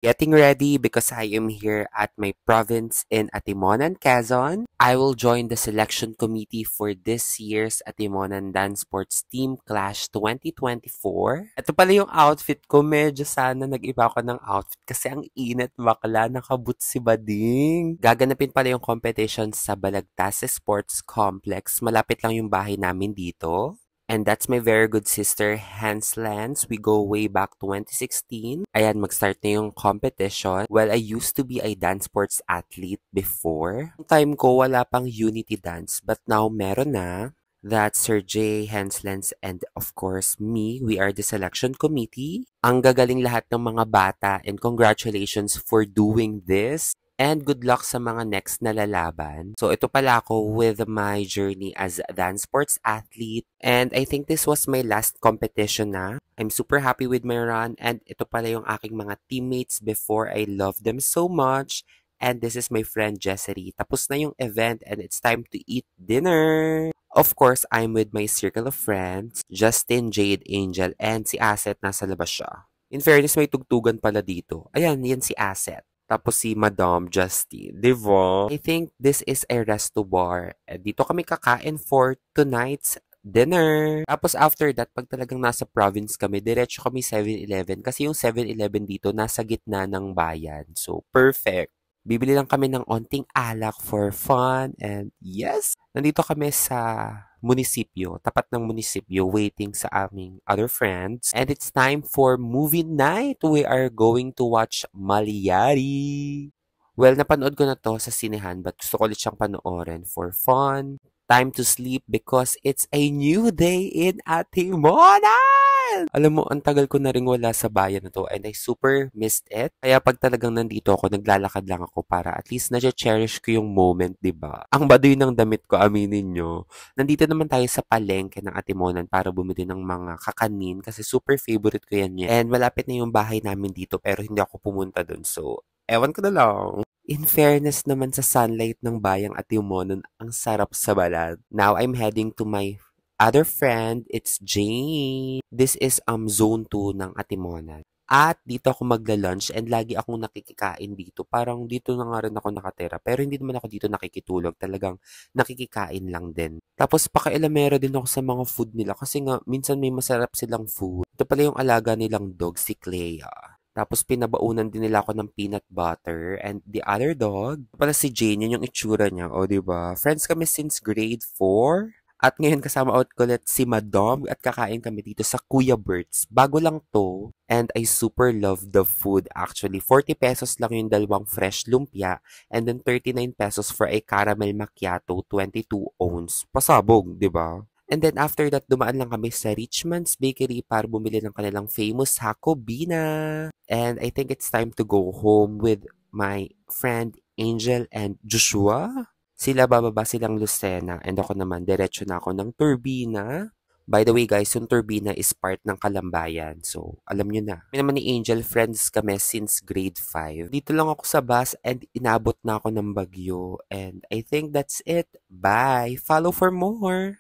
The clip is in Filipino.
Getting ready because I am here at my province in Atimonan, Quezon. I will join the selection committee for this year's Atimonan Dance Sports Team Clash 2024. Ito pala yung outfit ko. Medyo sana nag-iba ako ng outfit kasi ang init bakla, nakaboots si Bading. Gaganapin pala yung competition sa Balagtas Sports Complex. Malapit lang yung bahay namin dito. And that's my very good sister, Hans Lance. We go way back 2016. Ayan, mag-start na yung competition. Well, I used to be a dance sports athlete before. Yung time ko, wala pang Unity Dance. But now, meron na. That's Sir Jay, Hans Lance, and of course, me. We are the selection committee. Ang gagaling lahat ng mga bata. And congratulations for doing this. And good luck sa mga next na lalaban. So, ito pala ako with my journey as a dance sports athlete. And I think this was my last competition na. I'm super happy with my run. And ito pala yung aking mga teammates before. I love them so much. And this is my friend Jessery. Tapos na yung event and it's time to eat dinner. Of course, I'm with my circle of friends. Justin, Jade, Angel, and si Asset nasa labas siya. In fairness, may tugtugan pala dito. Ayan, yan si Asset. Tapos si Madam Justine, di ba? I think this is a resto bar. Dito kami kakain for tonight's dinner. Tapos after that, pag talagang nasa province kami, diretso kami 7-Eleven. Kasi yung 7-Eleven dito, nasa gitna ng bayan. So, perfect. Bibili lang kami ng onting alak for fun. And yes, nandito kami sa munisipyo, tapat ng munisipyo, waiting sa aming other friends. And it's time for movie night. We are going to watch Maliari. Well, napanood ko na to sa sinehan, but gusto ko ulit siyang panoorin for fun. Time to sleep because it's a new day in Atimonan! Alam mo, ang tagal ko na rin wala sa bayan na to and I super missed it. Kaya pag talagang nandito ako, naglalakad lang ako para at least na-cherish ko yung moment, di ba? Ang baduy ng damit ko, aminin nyo. Nandito naman tayo sa palengke ng Atimonan para bumili ng mga kakanin kasi super favorite ko yan. And malapit na yung bahay namin dito pero hindi ako pumunta dun. So, ewan ko na lang. In fairness naman sa sunlight ng bayang Atimonan, ang sarap sa balat. Now, I'm heading to my other friend, it's Jane. This is zone 2 ng Atimonan. At dito ako magla-lunch and lagi akong nakikikain dito. Parang dito na nga rin ako nakatira. Pero hindi naman ako dito nakikitulog. Talagang nakikikain lang din. Tapos pakailamero din ako sa mga food nila. Kasi nga, minsan may masarap silang food. Ito pala yung alaga nilang dog, si Clea. Tapos pinabaunan din nila ako ng peanut butter. And the other dog, pala si Jane, yun yung itsura niya. O, diba? Friends kami since grade 4. At ngayon kasama out ko ulit si Madam at kakain kami dito sa Kuya Bert's. Bago lang to and I super love the food actually. 40 pesos lang yung dalawang fresh lumpia and then 39 pesos for a caramel macchiato 22 ounce. Pasabog, di ba? And then after that, dumaan lang kami sa Richmond's Bakery para bumili ng kanilang famous Jacobina. And I think it's time to go home with my friend Angel and Joshua. Sila bababa silang Lucena and ako naman, diretso na ako ng Turbina. By the way guys, yung Turbina is part ng Kalambayan. So, alam nyo na. Kami naman ni Angel, friends kami since grade 5. Dito lang ako sa bus and inabot na ako ng Bagyo. And I think that's it. Bye! Follow for more!